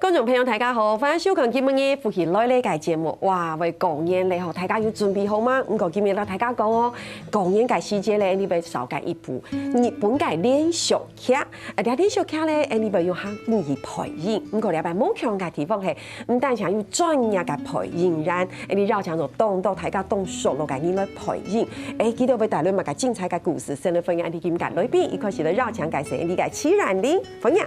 观众朋友大家好，欢迎收看今日夫妻来呢个节目。哇，为公演咧吼，大家有准备好吗？唔过今日啦，大家讲哦，公演嘅时间咧，你要少改一步，日本嘅练习劇，練習劇咧，你要用下語言配音。唔過你要目標嘅地方係唔單止要專業嘅配音員，你要講到動到大家動熟落嘅人來配音。記得要帶來物嘅精彩嘅故事，先嚟分享你今日裏邊，一開始嚟繞牆嘅時，你嘅齊然玲分享。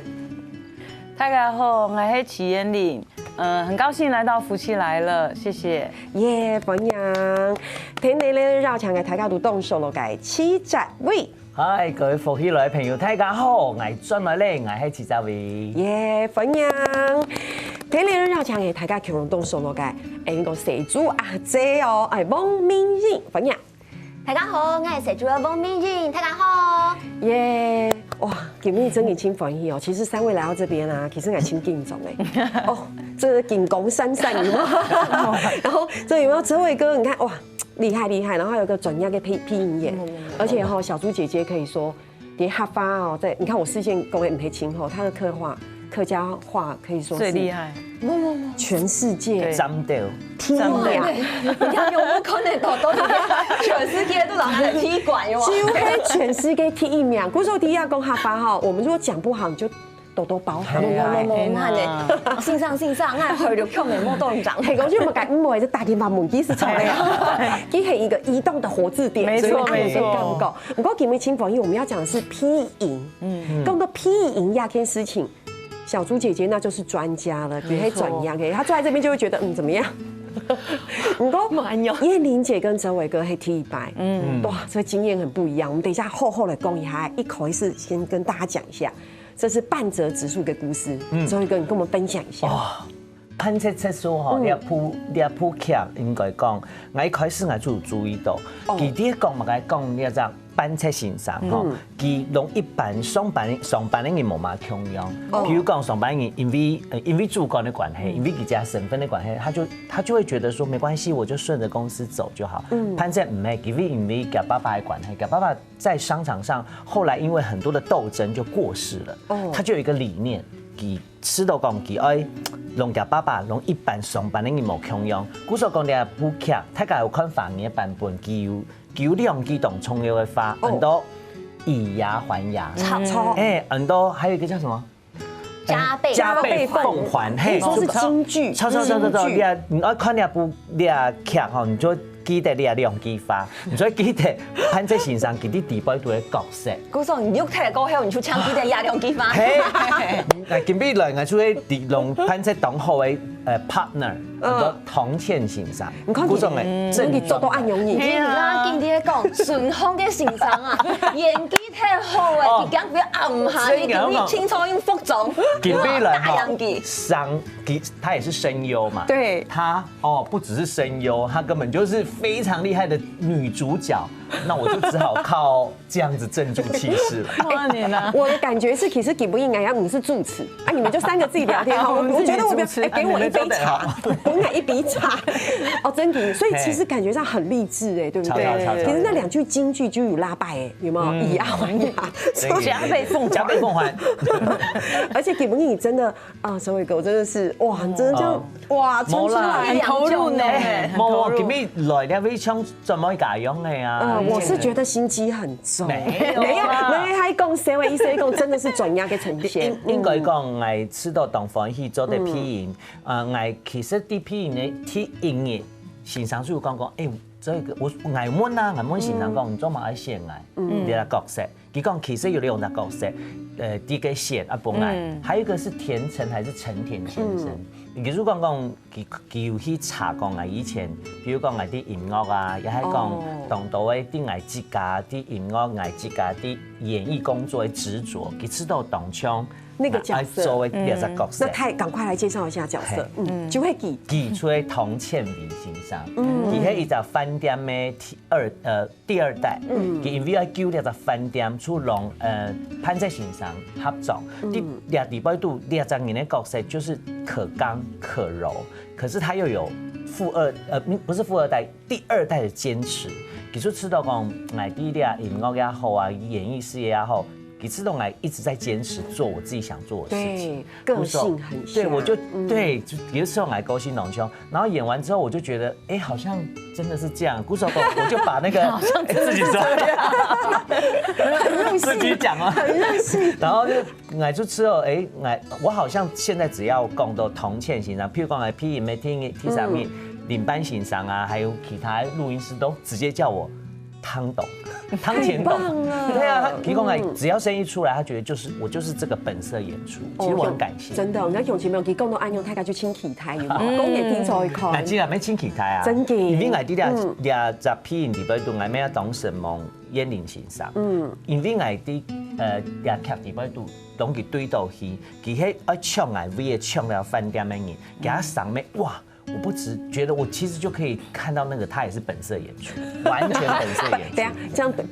大家好，我是齊然玲，很高興來到夫妻來了，謝謝。耶，分享，聽你咧繞牆嘅大家都動手落嘅齊澤偉。嗨，各位夫妻來嘅朋友，大家好，我轉來咧，我係齊澤偉。耶，分享，聽你咧繞牆嘅大家強動手落嘅，呢個社主阿姐哦，汪明英分享。大家好，我係社主嘅汪明英，大家好。耶！哇，今日真嘅真歡喜哦！其實三位來到這邊啊，其實我挺緊張的。哦，這個金光閃閃，有沒有？然後這有沒有哲偉哥？你看哇，厲害厲害！然後還有個專業嘅配音員，而且哈，小豬姐姐可以說，連哈發哦，在你看我視線各位唔係清後，她的客家話可以說最厲害。全世界針到踢館，你看有冇可能到全世界都讓他的踢館喲？就係全世界踢一名。古時候第一講哈發哈，我們如果講不好，你就多多包涵。冇，線上，我去到票面冇多咁長。係講住咪解唔會就打電話門機是錯的呀，機係一個移動的活字典，沒錯沒錯。不過今日清訪，因為我們要講的是批音，講到批音這件事情。小豬姐姐那就是專家了，也可以轉樣嘅。她坐在這邊就會覺得怎麼樣？唔過燕玲姐跟哲偉哥係踢白，哇，這經驗很不一樣。我們等一下後來講一下，一口氣先跟大家講一下，這是半澤直樹嘅故事。哲偉哥，你跟我們分享一下。潘切切書吼，你一部劇應該講，我一開始我就有注意到，佢啲講嘛嘅講呢隻班車先生吼，佢同一般上班的人冇乜共樣。譬如講上班人因為主管的關係，因為佢家身份的關係，他就會覺得說沒關係，我就順着公司走就好。潘切唔係，因為佢爸爸的關係，佢爸爸在商場上後來因為很多的鬥爭就過世了，他就有一個理念。佢吃到講佢愛，同佢爸爸同一般上班的人冇共樣。古所講嘅部劇，大家有看反嘅版本，佢有兩機動重要的發，很多以牙還牙，錯，很多還有一個叫什麼？加倍奉還，嘿，說是京劇，錯，你愛看呢部劇吼，你就記得你兩機發，你所以記得潘切先生佢啲地位度嘅角色。嗰時你喐睇過後，你出槍記得廿兩機發。係，今日來我出去同潘切當好嘅partner，個唐倩先生。你看佢，真係做到暗用意。係啦，見啲講順康嘅先生啊，演技太好誒，佢講佢暗下，你點你清楚用服裝，大樣嘅。他也是聲優嘛。對。他不只是聲優，他根本就是非常厲害的女主角。那我就只好靠這樣子鎮住氣勢了。我的感覺是，其實給不應該，我們是主持啊，你們就三個自己聊天哈。我覺得我給我一杯茶，我買一筆茶。哦，真的，所以其實感覺上很勵志哎，對不對？其實那兩句京劇就有拉拜哎，有沒有？以牙還牙，加倍奉還。而且給不應，你真的啊，哲偉哥真的是哇，你真的這樣哇，衝出來投入呢。冇，給你來呢位唱怎麼解樣的呀？我是覺得心機很重，沒有，還講社會醫生講真的是專業嘅呈現。應該講，我知道當歡喜做啲批音，我其實啲批音嘅聽音樂，先生就講，這個我愛問啊，愛問先生講，你做乜愛寫愛？你個角色，佢講其實有兩個角色，第一個寫啊不愛，還有一個是田成還是陳田先生。其實講佢有去查講啊，以前，比如講啲音樂啊，又係講當到嘅啲藝術家、啲音樂藝術家、啲演藝工作嘅執着，佢知道當槍那個角色，作為兩個角色。那趕快來介紹一下角色，就會記出嚟唐倩明先生，佢係一隻飯店嘅第二代，佢因為要救呢隻飯店，出讓潘切先生合作。啲兩地位度兩隻人嘅角色就是可剛可柔，可是他又有不是富二代，第二代的堅持。其實知道講，藝啲啲啊音樂也好啊，演藝事業也好。其实都一直在坚持做我自己想做的事情，个性很像。对，我就对，就有时候勾心斗角，然后演完之后我就觉得，哎，好像真的是这样。鼓手我就把那个自己说，自己讲哦，很任性。然后就之後，我好像現在只要講到銅錢欣賞，譬如講P影、T 上面領班欣賞啊，還有其他錄音師都直接叫我湯董、湯前董。對啊，他提供只要聲音出來，他覺得我就是這個本色演出。其實我很感謝。真的，我向前面佢講到安用，大家就清氣態，講嘢天才看。嗱，知啦，咩清氣態啊？真嘅。因為我啲咧就 P 影裡邊度，我咩啊董神夢、燕玲欣賞。因為我啲也劇裡邊度。當佢對到戲，佢喺唱MV唱到飯店的人，給他賞咩哇！我不只覺得我其實就可以看到那個他也是本色演出，完全本色演出。對啊，這樣介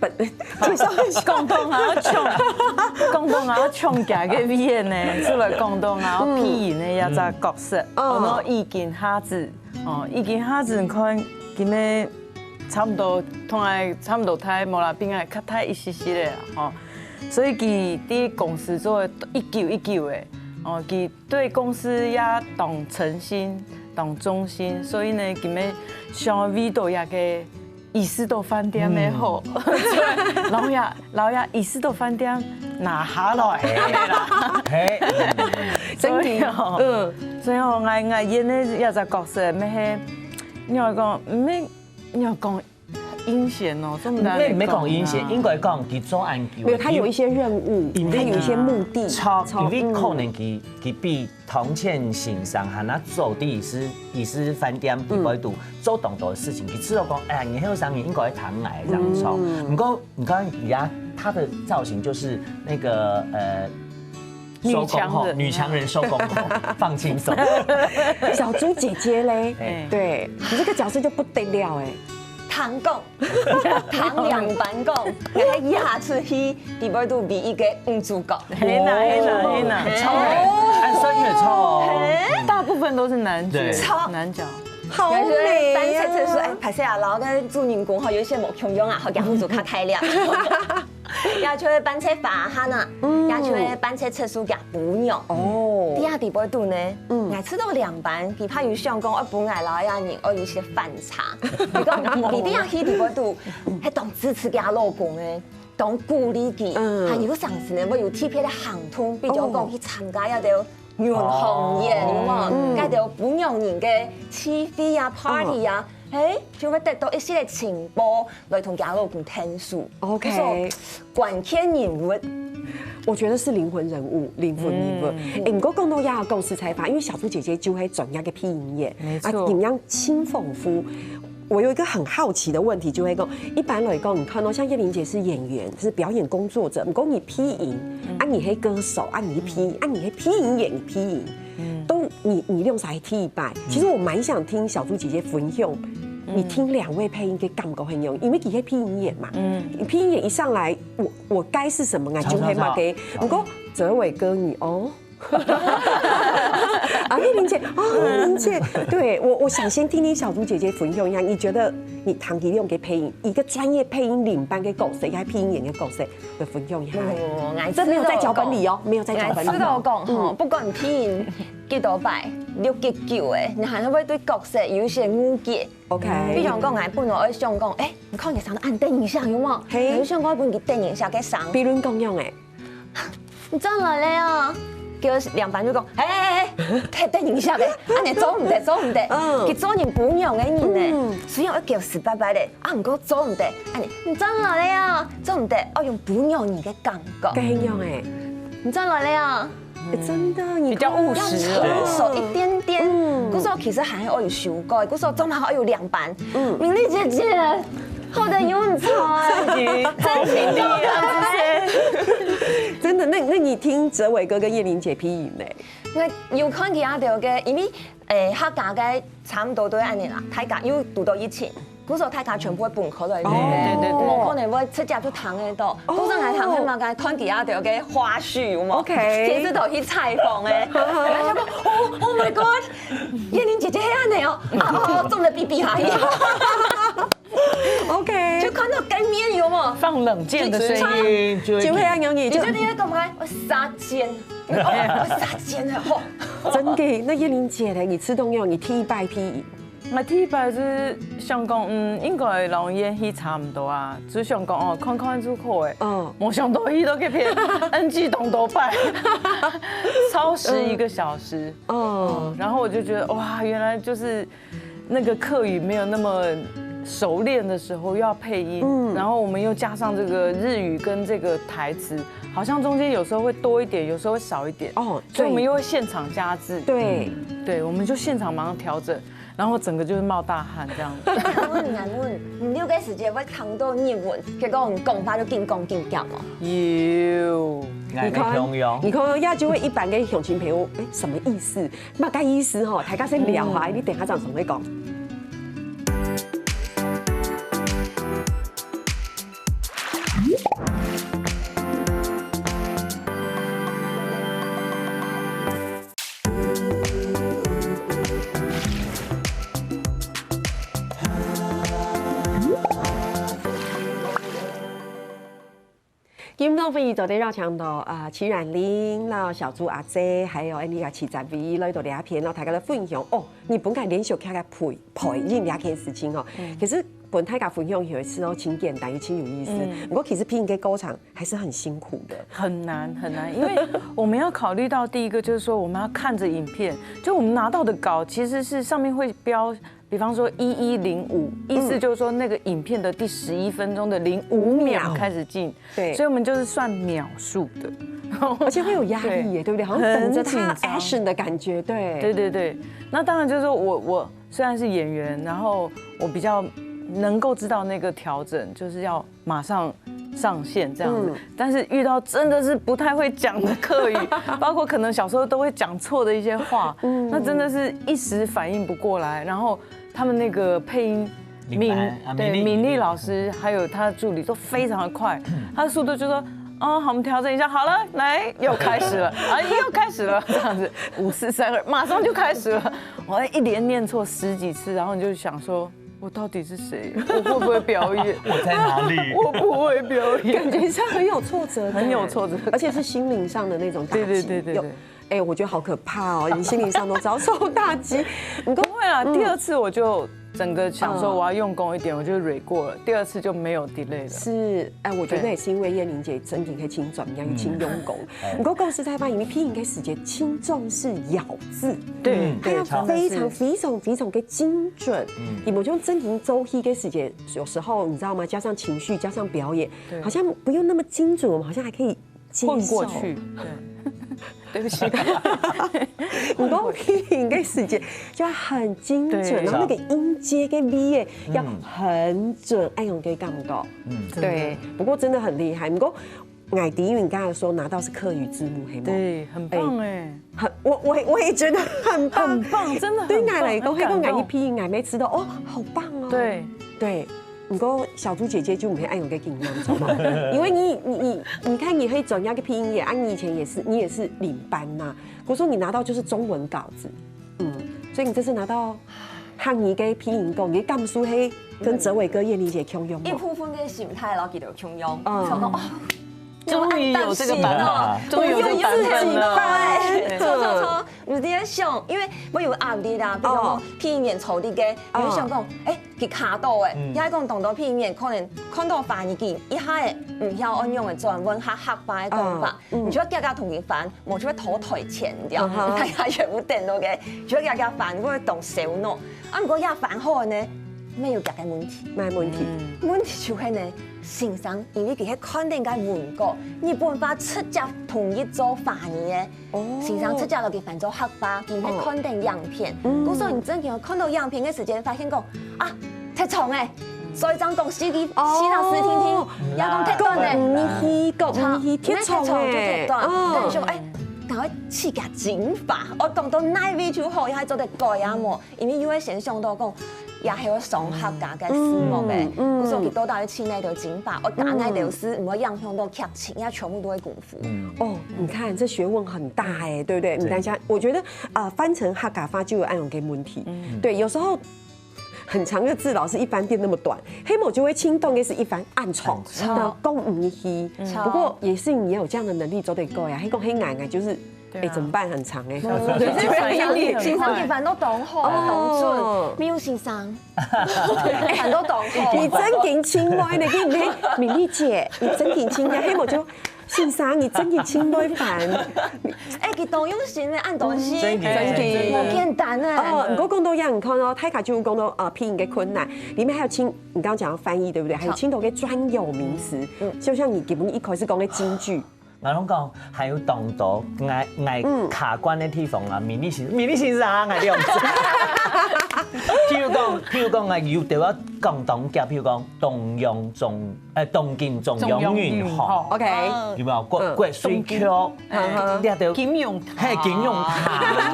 紹一下。廣東話唱嘅 MV 呢，除了廣東話配音的一隻角色，我已經下子，已經下子看佢咩差唔多同埋差唔多睇無啦邊個較睇一絲絲咧，所以佢啲公司做一舊的，佢對公司也當誠心、當忠心，所以呢，佢們上 V 到也個意思到飯店的好，老爺意思到飯店拿下來啦，真嘅，所以我演的一隻角色咩？你話講咩？你話講。陰險哦，這麼難講。沒講陰險，應該講佢做案件。沒有，他有一些任務，他有一些目的。因為可能佢比銅錢欣賞和他做的意思飯店裡邊度做動作的事情，佢知道講，哎，你喺上面應該談愛這樣做。不過你看人家他的造型就是那個女強人收工後放輕鬆。小豬姐姐嘞，對你這個角色就不得了哎。唐講，唐兩版講，我喺下次去裡邊度比一個女主角。黑男，超美，按聲音也超哦。大部分都是男角，男角。好美單車車說，哎，拍攝啊，然後跟祝寧公有一些冇強用啊，好講女主較太亮。也出去班車發下呐，也出去班車測書嘅補用。哦，第二地波度呢，我知道兩班，佢怕有想講我本來老一人，我有些反差。你講你第二去地波度，係當支持佢老公嘅，當鼓勵佢，還有上次呢，我有特別的行通，比如講去參加一條元行宴，有冇？嗰條本洋人嘅聚會啊、party 啊。就會得到一些嘅情報來同家老公傾訴。OK， 關鍵人物，我覺得是靈魂人物，靈魂人物。不過講到也有公司採訪，因為小豬姐姐就係專業嘅配音員，啊，點樣輕豐富。我有一個很好奇的問題，就會講，一般來講，你看到像葉玲姐是演員，是表演工作者，不過你配音，啊，你係歌手，啊，你配音，啊，你係配音演，你配音，都你用啥替代？其實我蠻想聽小豬姐姐分享。你聽兩位配音嘅感覺很有，因為佢係配音員嘛，配音員一上來，我該是什麼啊？就係嘛嘅，不過哲偉哥你哦，啊葉玲姐葉玲姐，對我想先聽聽小豬姐姐分享一下，你覺得你唐吉用嘅配音，一個專業配音領班嘅角色，一個配音員嘅角色，來分享一下。這沒有在腳本裡哦，沒有在腳本裡。知道我講吼，不管配音幾多擺，6、7、9嘅，你係會對角色有一些誤解。OK， 比如講我本來我想講，你看佢上到按電影上有冇？你想講本佢電影上嘅上。比如講樣誒，你真來咧啊！叫兩班就講，睇電影上嘅，啊你做唔得，佢做人本樣嘅人咧，雖然我叫死拜拜咧，啊唔過做唔得，啊你真來咧啊，做唔得，我用本樣人嘅感覺。嘅樣誒，你真來咧啊！真的，你比較務實，成熟一點點。嗰時候其實還我有修改，嗰時候中間我有2班。明麗姐姐，好的有才，真情的啊這些。真的，那你聽哲偉哥跟葉玲姐配音咧？我有看其他條嘅，因為客家嘅差唔多都係安尼啦，大家有讀到以前。嗰時候大家全部係本科來嘅，冇可能會直接就談喺度。嗰陣係談喺嘛嘅，看其他條嘅花絮有冇？電視台去採訪嘅，然後就講，Oh my God，葉玲姐姐係安尼哦，啊，中得比下去。OK，就看到改面有冇？哦，放冷箭的声音，就就会按用你就你觉得你在干嘛？我杀尖，我杀尖了吼。真的。那燕玲姐呢？你吃东用，你踢拜踢。我第一摆是想讲，应该人演戏差唔多啊，只想讲哦，看看出口诶，没想到伊都给骗 NG 动多摆，超时1个小时，然后我就觉得哇，原来就是那个客语没有那么熟练的时候又要配音，然后我们又加上这个日语跟这个台词，好像中间有时候会多一点，有时候会少一点，所以我们又会现场加字，对，我们就现场马上调整。然后整个就是冒大汗这样子。你有嘅时间要扛到日文，结果我讲法就劲讲劲讲哦。有，你看亚就会一般嘅乡亲朋友，什么意思？嘛该意思吼，大家先聊下，你等下怎么会讲？今天分昨天邀請到齊冉玲、小豬阿姐，還有呢個齊澤偉來到兩片，然後大家來分享哦。你本該連續看個配音兩件事情哦，其實本大家分享有一次哦，挺簡單又挺有意思。不過其實配音嘅過程還是很辛苦的，很難，因為我們要考慮到第一個就是說我們要看着影片，就我們拿到的稿其實是上面會標。比方說1105，意思就是說那個影片的第11分鐘的05秒開始進，對，所以我們就是算秒數的，而且會有壓力耶，對不對？好像等着他 action 的感覺，對。那當然就是說我雖然是演員，然後我比較能夠知道那個調整，就是要馬上上線這樣子。但是遇到真的是不太會講的客語，包括可能小時候都會講錯的一些話，那真的是一時反應不過來，然後。他們那個配音，敏麗老師還有他的助理都非常的快，他的速度就說，好，我們調整一下，好了，來，又開始了，又開始了，這樣子，5、4、3、2，馬上就開始了。我一連念錯10幾次，然後你就想說，我到底是誰？我會不會表演？我在哪裡？我不會表演，感覺上很有挫折，很有挫折，而且是心靈上的那種打擊。對。我覺得好可怕哦！你心理上都遭受打擊。不會啦，第二次我就整個想說我要用功一點，我就蕊過了。第二次就沒有 delay 了。是，我覺得也是因為燕玲姐整體可以輕轉，要輕用功。不過講實在話，因為配音嘅時節輕重視咬字，對，它要非常嘅精準。你們就真情周戲嘅時節，有時候你知道嗎？加上情緒，加上表演，好像不用那麼精準，我們好像還可以混過去。對不起，你講配音嘅時節就要很精準，然後那個音階跟 V 要很準，哎用嘅感覺，對。不過真的很厲害，不過艾迪雲剛才說拿到是客語字幕，對，很棒哎，我也覺得很棒，很棒，真的。對艾來講，黑個艾一配音艾沒吃到，哦，好棒哦。對。不過小豬姐姐就唔係愛用嘅經驗，知道嗎？因為你看你可以轉一個配音員，你以前你也是領班呐。我說你拿到就是中文稿子，所以你這次拿到漢語嘅配音稿，你感受係跟哲偉哥、燕玲姐共用。一部分嘅心態咯，佢哋共用，想講終於有這個版了，終於有這個版本了。錯，有啲想，因為我有壓力啦，比如講配音員抽啲嘅，有想講，佢卡到誒，因為講當到配音員可能看到翻譯機，一下誒唔曉按用嘅轉換客化嘅講法，你就要家家同佢翻，冇就要拖台前掉，大家全部電腦嘅，就要家家翻，我動手腦，如果一翻好呢？咩要夾嘅問題？咩問題？問題就係呢，先生，因為佢係肯定嘅換過，你辦法出隻同一做翻譯嘅，先生出隻落去翻做黑化，佢係肯定樣片。咁所以你真係看到樣片嘅時間，發現講太長誒，所以將講司機試聽聽，也講太短誒，唔太長太短，跟住趕快刺激剪法，我當到哪位就好，也係做得改啊嘛，因為有啲現象都講。也係有上客家嘅絲木嘅，嗰時候佢都到去那條剪法，我打那條絲，唔會影響到劇情，因為全部都會功夫。你看這學問很大哎，對不對？你等下，我覺得翻成客家話就有按種嘅問題，對，有時候很长的字，老师一般店那么短，黑某就会轻动的是一番暗闯，那公唔一不过也是你有这样的能力走得够呀，黑公黑矮矮就是。哎，怎么办？很长哎，反应力先生嘅饭都懂好，懂准，没有先生，饭都懂好。你真勁清歪，你跟你米粒姐，你真勁清歪，黑某就先生，你真勁清歪飯。哎，佢懂用心嘅按東西，真嘅好簡單啊。不過講到樣，你看哦，泰卡就講到拼音的困難，裡面還有青，你剛剛講到翻譯對不對？還有青頭嘅專有名詞，就像你基本一開始講嘅京劇。我攏講，還有當到嗌卡關的地方啊，米粒先生啊，你又唔知。譬如講啊，要對我講東家，譬如講東京中央運河 ，OK，有冇國水橋？你睇到金融塔，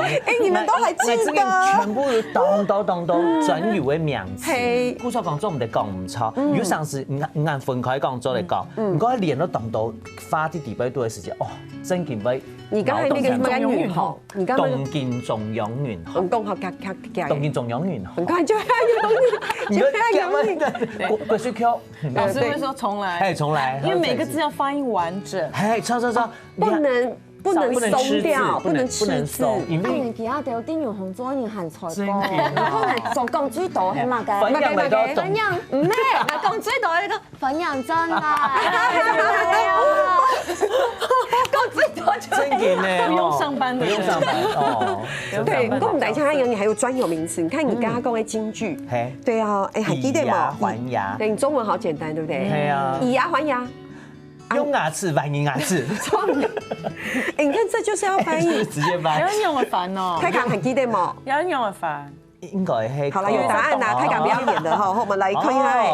哎，你們都還記得？全部當到專有的名詞。故所講做唔得講唔錯，如果上次唔按分開講做嚟講，唔該連都當到花啲地位多嘅時間，哦，真件位。你剛才那個什麼運河？你剛才東京中央運河。我講好東京中央運河。很快就要有你，國水橋。老師會說重來，哎，重來，因為每個字要發音完整。哎，錯，不能鬆掉，不能吃字。因為其他條電用紅咗你喊錯過，可能做講最多係嘛嘅？粉樣咪多，粉樣唔咩？講最多呢個粉樣真啊！講最多就真嘅呢，不用上班哦。對，不過唔大家一樣，你還有專有名詞。你看你剛剛講的京劇，對啊，哎，還記得嗎？還牙，對，你中文好簡單，對不對？對啊，以牙還牙。用牙齒還以牙齒，哎，你看這就是要翻譯，直接翻。有人用嘅煩哦，泰卡還記得嗎？有人用嘅煩，應該係。好了，有答案啦，泰卡不要演的哈，我們來看一下。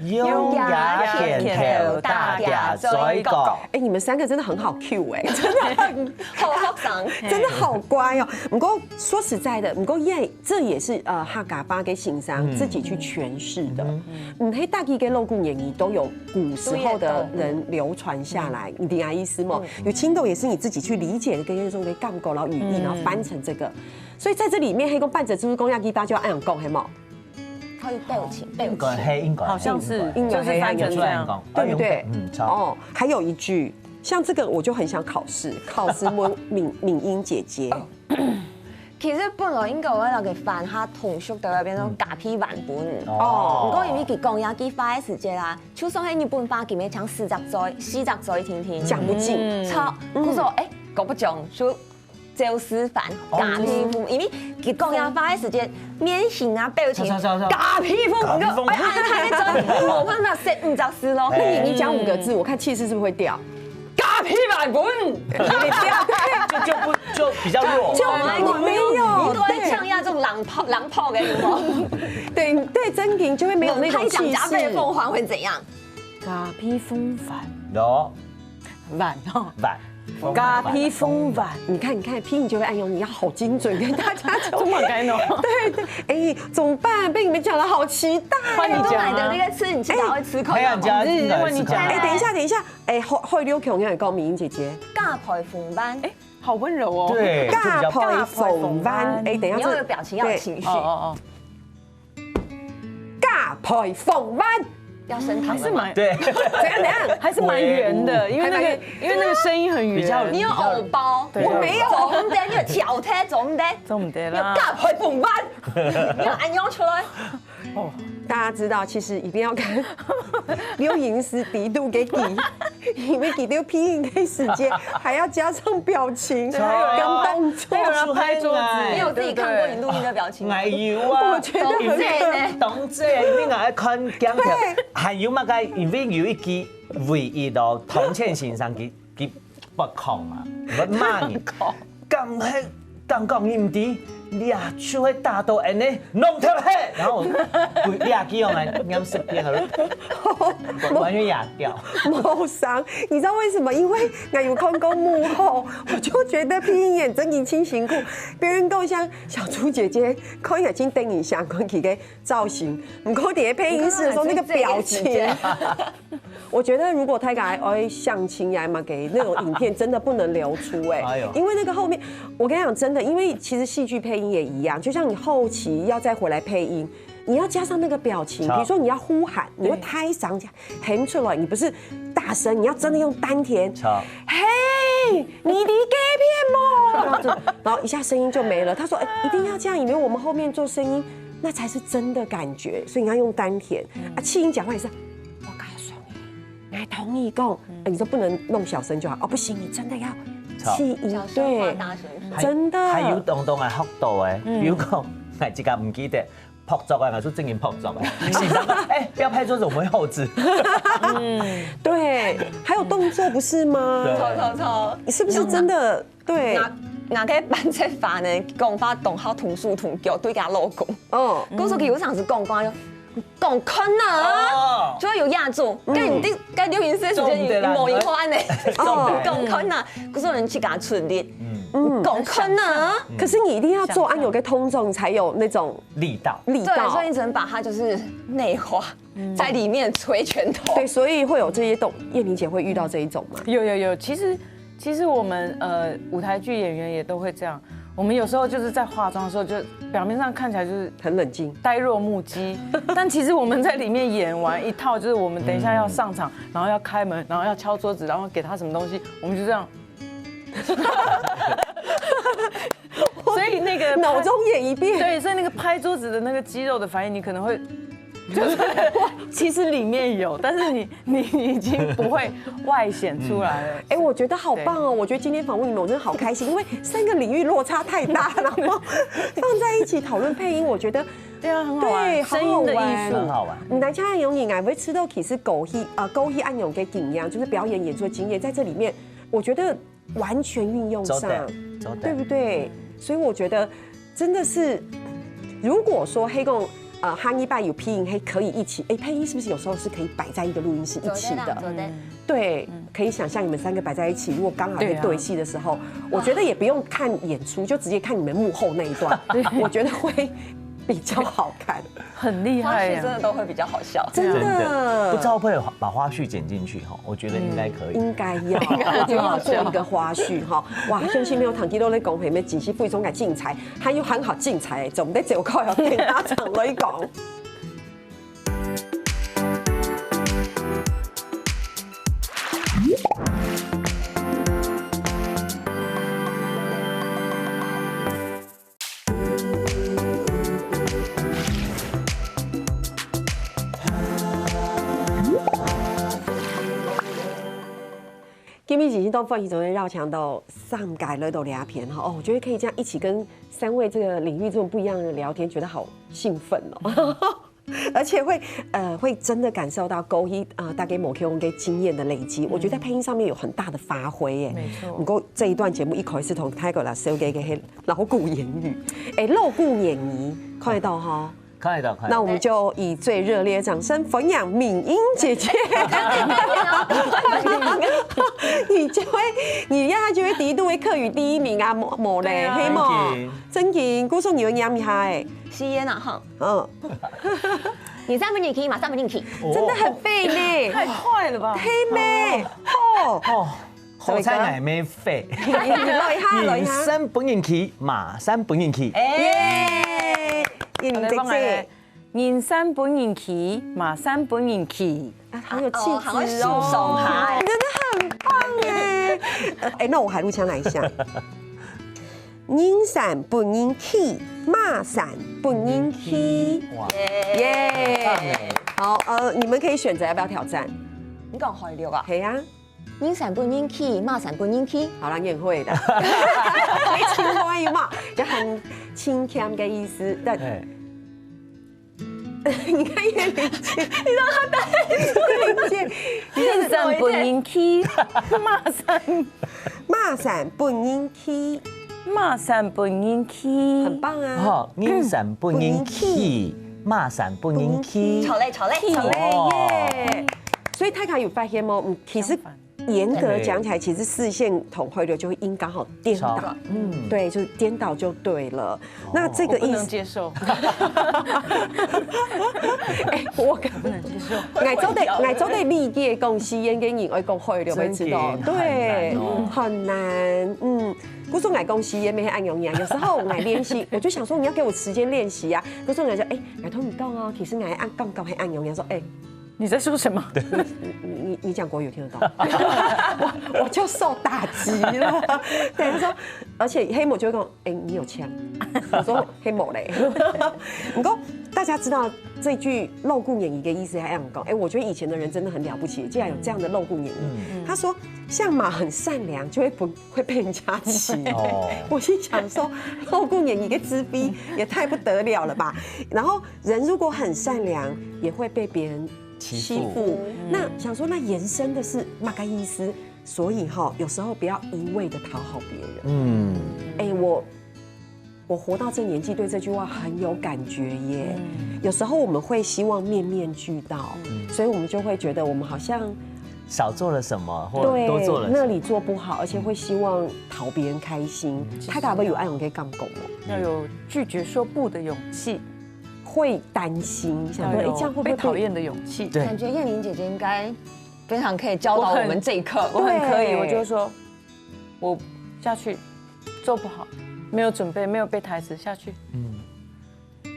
用牙舔頭，大牙嘴角。哎，你們三個真的很好 Q 哎，真的很好學生，真的好乖哦。不過說實在的，不過這也是客家話嘅先生自己去詮釋的。黑大吉跟肉骨演繹都有古時候的人流傳下來，你懂意思嗎？有青豆也是你自己去理解的，跟那種嘅鋼構，然後語義，然後翻成這個。所以在這裡面，黑公伴着就是公鴨雞巴就要按樣講，係冇？他有表情，應該好像是，就是翻成這樣，對不對？哦，還有一句，像這個我就很想考試問敏英姐姐。其實本來應該我哋嘅飯客同屬到入邊種假批版本。哦，唔過因為佢講嘢幾快嘅時間啦，就算喺日本話，佢咪講40載聽聽，講不盡。錯，佢說講不講就。就是反假皮膚，因為佢講嘢快嘅時間，面型啊表情，假皮膚，按他那種冇辦法識唔就試咯。那你講5個字，我看氣勢是不是會掉？假皮版本，你掉，就比較弱。就沒有，你都在唱呀，這種狼炮嘅有對對，真品就會沒有那種氣勢。假皮鳳凰會怎樣？假皮風帆，反哦。假皮風帆，你看，拼音就會按用，你要好精準，跟大家講。這麼該呢？對，哎，怎麼辦？被你們講得好期待。換你講啊！的那個吃，你知道會吃口嗎？換你講。哎，等一下，哎，會溜口，你要講敏英姐姐。假皮鳳斑，哎，好溫柔哦。對，假皮鳳斑，哎，等一下，你要有表情，要有情緒。哦。假皮鳳斑。要升堂，還是蠻怎樣？還是蠻圓的，因為那個聲音很圓。你有偶包，我沒有。總得，你有挑剔，總得啦。假皮鳳斑，你要按腰出來。哦，大家知道，其實一定要看溜銀絲底度給底，因為給溜拼音嘅時間，還要加上表情跟動作，還有人拍桌子。你有自己看過你錄音的表情嗎？有啊，我覺得很正。當這你愛看鏡頭，還有乜嘅？因為有一句唯一咯，唐倩先生佢不控啊，不罵你，咁係咁講你唔知。你啊，就會打到安尼弄條黑，然後你啊，幾樣啊，啱食邊個，完全啞掉。冇傷，你知道為什麼？因為我有看過幕後，我就覺得拼音演真挺辛苦。別人講像小豬姐姐，可以已經等一下講佢嘅造型，唔過底下配音室的時候那個表情。我覺得如果泰嘎愛相親呀嘛，給那種影片真的不能流出哎，因為那個後面，我跟你講真的，因為其實戲劇配音也一样，就像你后期要再回来配音。你要加上那个表情，比如说你要呼喊，你会太上喊出来，你不是大声，你要真的用丹田。嘿，你的给片吗？然后一下声音就没了。他说，一定要这样，因为我们后面做声音，那才是真的感觉。所以你要用丹田啊，气音讲话也是。我告诉你，来同意讲，你说不能弄小声就好哦，不行，你真的要气音，对，真的。还有当的幅度的，比如讲，哎，这个唔记得。朴作啊，我说正经朴作哎，欣赏哎，不要拍桌子，我们会后置。对，还有动作不是吗？错，你是不是真的对？哪个办这法呢？讲法动好同数同脚对家老公。哦，故事有场是讲光哟。讲困啊，就要有压住，跟你啲跟留言师时间冇影翻呢，讲困啊，可是人去给他处理，讲困啊，可是你一定要做按有个通众才有那种力道，对，所以你只能把它就是内化在里面捶拳头，对，所以会有这些种，燕妮姐会遇到这一种吗？有，其实我们舞台剧演员也都会这样。我们有时候就是在化妆的时候，就表面上看起来就是很冷静、呆若木鸡，但其实我们在里面演完一套，就是我们等一下要上场，然后要开门，然后要敲桌子，然后给他什么东西，我们就这样。所以那个脑中演一遍，对，所以那个拍桌子的那个肌肉的反应，你可能会。就是其实里面有，但是你已经不会外显出来了。哎，我觉得好棒哦！我觉得今天访问你们，我真的好开心，因为3个领域落差太大，然后放在一起讨论配音，我觉得对啊，很好玩，对，声音的艺术很好玩。你大家用影啊，会吃到其实狗戏按钮给经验，就是表演演出的经验，在这里面，我觉得完全运用上，对不对？所以我觉得真的是，如果说黑共。汉一拜有配音，可以一起。配音是不是有时候是可以摆在一个录音室一起的？对，可以想象你们3个摆在一起，如果刚好在对戏的时候，我觉得也不用看演出，就直接看你们幕后那一段，我觉得会比较好看，很厉害呀，真的都会比较好笑，真的。不知道会不会把花絮剪进去哈？我觉得应该可以，应该要，我觉得要做一个花絮哈。哇，相信没有唐基都在讲片面几期非常嘅精彩，还有很好精彩，总得走靠要跟大家来讲。今天已经到放映总监绕墙到上改了都聊天哈哦，我觉得可以这样一起跟3位这个领域这么不一样的人聊天，觉得好兴奋哦，而且会真的感受到勾一大概某 Q 给经验的累积，我觉得在配音上面有很大的发挥耶。没错。不过这一段节目一口是同泰国来收给老古言语，老古演绎看得到哈。看得到。那我们就以最热烈的掌声奉养敏英姐姐，你让她就会第一度会客语第1名啊，冇嘞，黑冇，真劲，姑说你有养他哎，吸烟啊哈，你3分进去，马上不进去，真的很废呢，太快了吧，黑妹，好彩挨咩废，你3本进去，马3本进去，你姐姐，人3本进去，马3本进去，好有气质哦，真的很棒哎，那我海陆腔来一下。人3本进去，马3本进去，耶！好，你们可以选择要不要挑战。你讲会了啊？可以啊。人3本进去，马3本进去，好了，你也会的。没轻欢迎嘛，就很轻佻的意思。但你看叶玲姐，你让他答叶玲姐，人3本进去，马3本进去，马3本进去，很棒啊！好，人3本进去，马3本进去，吵嘞耶！所以泰卡有发现吗？其实严格讲起来，其实4线同汇流就会音刚好颠倒，对，就是颠倒就对了。那这个不能接受，我不能接受。矮州的立业讲吸烟跟影而讲汇流，会知道，对，很难，我说爱公司也没按用呀，有时候我爱练习，我就想说你要给我时间练习啊。我说我说爱同你讲哦，其实爱按杠杠还按用呀，说你在说什么？你讲国语我听得懂，我就受打击了。对，他说，而且黑某就会讲，你有枪。我说黑某嘞，你讲大家知道这句露骨演绎的意思还要讲，我觉得以前的人真的很了不起，竟然有这样的露骨演绎。他说像马很善良，就会被人家骑。我心想说，露骨演绎的自逼也太不得了了吧？然后人如果很善良，也会被别人欺负。那想说，那延伸的是嘛个意思？所以有时候不要一味的讨好别人。我活到这年纪，对这句话很有感觉耶。有时候我们会希望面面俱到，所以我们就会觉得我们好像少做了什么，或者多做了什么，那里做不好，而且会希望讨别人开心。太大不有爱用可以杠拱哦，要有拒绝说不的勇气，会担心，想说这样会不会被讨厌的勇气？对，感觉燕玲姐姐应该非常可以教导我们这一课。我很可以，我就说，我下去做不好。没有准备，没有背台词下去。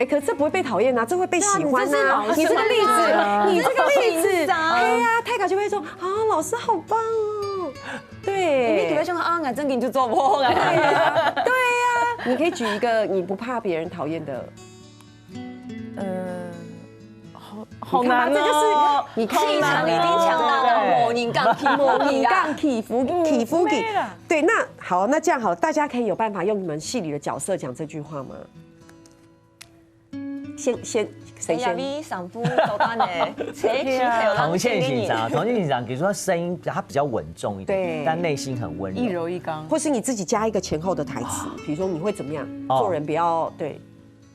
可是这不会被讨厌啊，这会被喜欢啊。你这个例子，对呀，泰卡就会说老师好棒哦。对，你就会说我真给你就做不好啊。对呀，你可以举一个你不怕别人讨厌的。好难哦，这就是你气场已经强大到模拟杠起伏。对，那好，那这样好，大家可以有办法用你们戏里的角色讲这句话吗？先谁先？你上夫走单的，同线欣赏，比如说声音它比较稳重一点，但内心很温柔，一柔一刚，或是你自己加一个前后的台词，比如说你会怎么样做人，不要对。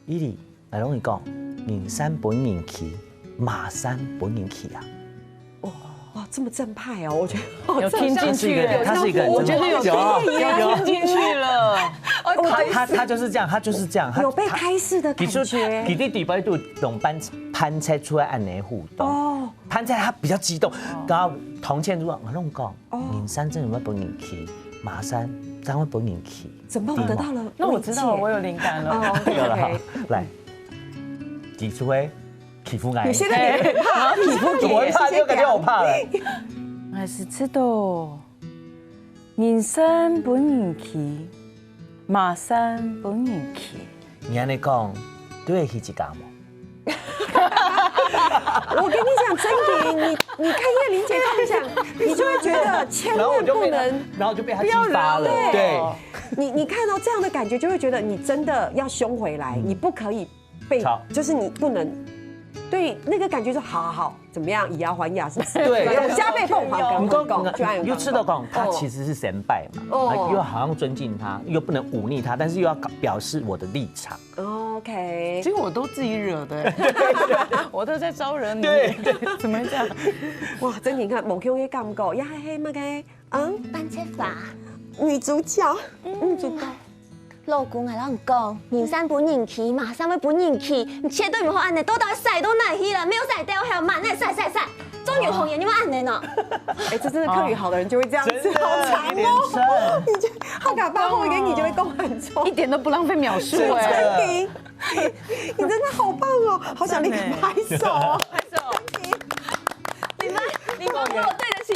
伊里来容易讲，人山本人气。马山本人气啊！哇，这么正派哦，我觉得有听进去了，他是一个，我觉得有听进去了。他就是这样，有被开示的感觉。你弟弟不都懂潘菜出来按内互动？潘菜他比较激动，然后童倩如果我弄讲，人山真有没有本人气？马山真会本人气？怎么得到了？那我知道，我有灵感了。有了，来，几出会。皮肤癌，你现在也怕皮肤癌？我怕就感觉我怕了。还是知道，人山本人气，马山本人气。你安尼讲，对得起一家吗？我跟你讲，真的，你看叶玲姐这样讲，你就会觉得千万不能，然后就被他激发了。对，你看到这样的感觉，就会觉得你真的要凶回来，你不可以被，就是你不能。对，那个感觉说好，怎么样以牙还牙，是不是？对，有加倍奉还。又吃到讲他其实是神拜嘛，又好像尊敬他，又不能忤逆他，但是又要表示我的立场。OK， 其实我都自己惹的，我都在招惹你。对，怎么会这样？哇，真你看，某 Q 也干过，呀嘿嘛个，班车法女主角，主角。老公还让讲，人山本人气，马山会本人气，你切对唔好按呢，都到晒都耐去了，没有晒掉还要慢，那晒，终于红颜你们按呢呢？这真的客语好的人就会这样子，好长哦！你就好卡巴后给你就会够很重，一点都不浪费秒数哎！你真的好棒哦，好想立刻拍手，拍手！你们我对得起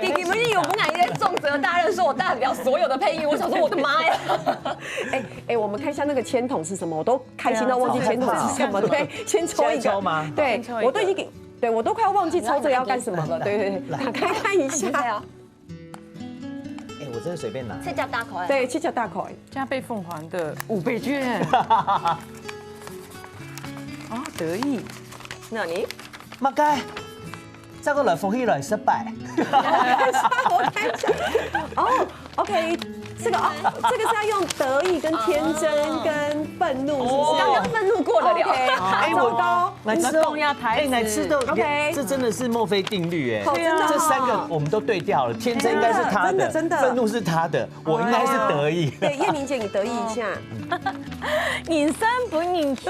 你，你们有不敢一重责大任，说我代表所有的配音，我想说我的妈呀！我们看一下那个签筒是什么，我都开心到忘记签筒是什么。对，先抽一个吗？对，我都已经给，对我都快要忘记抽这个要干什么了。对，打开看一下。我真的随便拿。七脚大口。对，七脚大口。加倍奉还的5倍券。得意。那你？马该。这个来风气来失败。我看一下。OK， 这个是要用得意、跟天真、跟愤怒，是不是？刚刚愤怒过了。糟糕，来吃豆 ，OK， 这真的是墨菲定律哎。对啊，这3个我们都对调了，天真应该是他的，真的，愤怒是他的，我应该是得意。对，叶玲姐，你得意一下。人山本人气，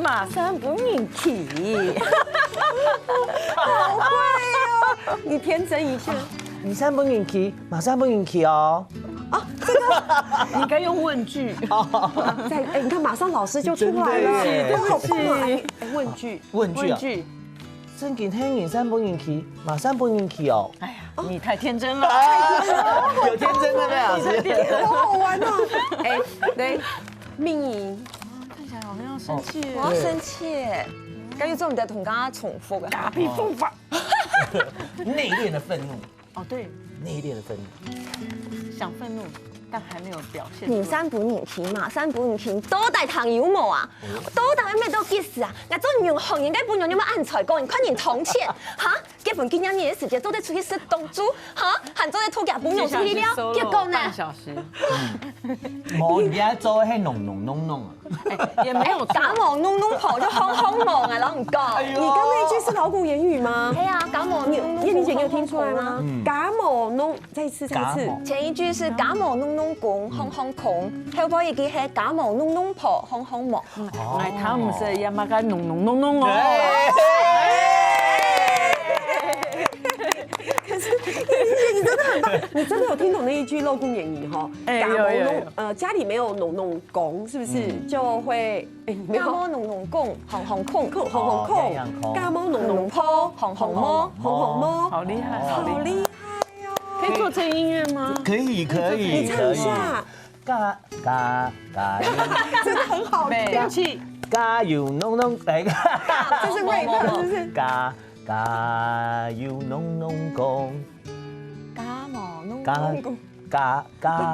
马山本人气。好会哦！你天真一下。人山本人气，马山本人气哦。你应该用问句。你看马上老师就出来了，好棒啊！问句，问句啊，真今天年三本年期，马上本年期哦。哎呀，你太天真了，有天真的没老师？好好玩哦！对，命营。看起来好像要生气耶。我要生气耶！感觉这种在同刚刚重复的。打屁风法。内敛的愤怒。哦，对，内敛的愤怒。想愤怒，但还没有表现。年三本年期，馬三本年期，多大糖有冇啊？多大咩都結事啊！我做用行業嘅本用有冇按財講？快點同切嚇！結婚幾年嘅時間都得出去食東豬嚇，還做啲土家本用出去了，結果呢？半小時。冇而家做係弄啊。也沒有假忙弄弄婆就空空忙啊，老唔講。你剛那一句是老古言語嗎？係啊，假忙你弄弄。葉玲姐，你有聽出來嗎？假模弄，再一次。前一句是假忙弄弄公，空空空，後邊一句係假忙弄弄婆，空空忙。哎，他唔是要乜個弄哦。可是葉玲姐，你真的很棒，你真的有聽懂那一句老古言語哈？假模弄，家裡沒有弄公，是不是就會？假模弄弄公，空空空，空空空，假模弄弄婆，空空摸，空空摸，好厲害，好厲害哦！可以做成音樂嗎？可以，你唱一下。加真的很好聽。對不起，加油弄弄嚟噶。這是 rap 是不是？加油弄弄工。假模弄加弄公。加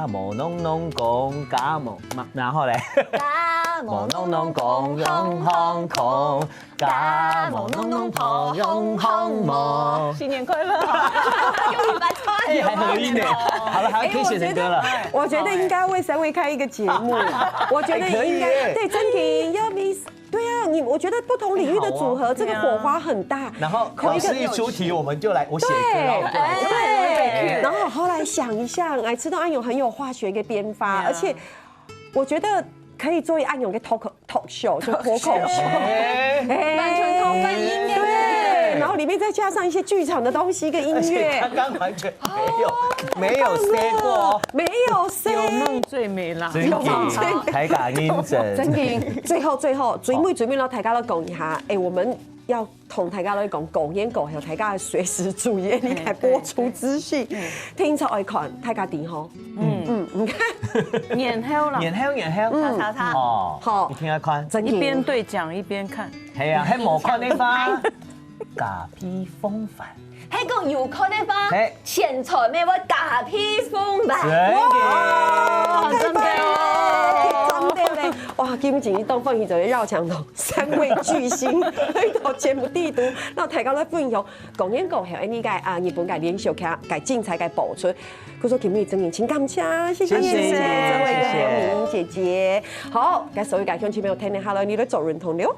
模弄弄工，加模，然後咧，假模弄弄工用空空，加模弄弄婆用空模。新年快樂！又一百塊，還合音呢。好了，還可以寫成歌了。我覺得應該為三位開一個節目，我覺得應該對真婷要 miss。对啊，我覺得不同領域的組合，這個火花很大。然後老師一出題，我們就來，我寫歌，對，然後後來想一下，哎，知道安永很有化學嘅編發，而且我覺得可以作為安永嘅 talk show， 就脫口秀，完全同分音樂。對，然後裡面再加上一些劇場的東西跟音樂。剛剛完全沒有 say 過，沒有 say。有夢最美啦，真嘅，睇下認真。真嘅，最後最尾咯，大家都講一下，我們要同大家都講講演講，還有大家隨時注意，你睇播出資訊，聽出愛看，大家點好？唔該，年後啦，年後，叉。哦，好你聽下看，真一邊對講一邊看，係啊，喺無看呢番，假披風範。喺個有可能吧嘿，前菜咩話假披風吧？哇，真的嘞！哇，今日當放映就要繞牆頭三位巨星去到節目地圖，然後大家咧歡迎講演講係呢個日本嘅連續劇嘅精彩嘅播出。佢說今日真年輕感謝，謝謝這位嘅明姐姐。好，咁所以嘅鄉親朋友聽下啦，你都做認同了。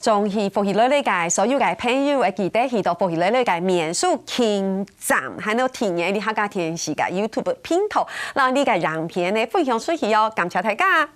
中意福喜樂呢個所有嘅朋友會記得去到福喜樂呢個面書傾站，喺度填嘅你客家電視嘅 YouTube 片頭，讓呢個影片呢分享出去哦，感謝大家。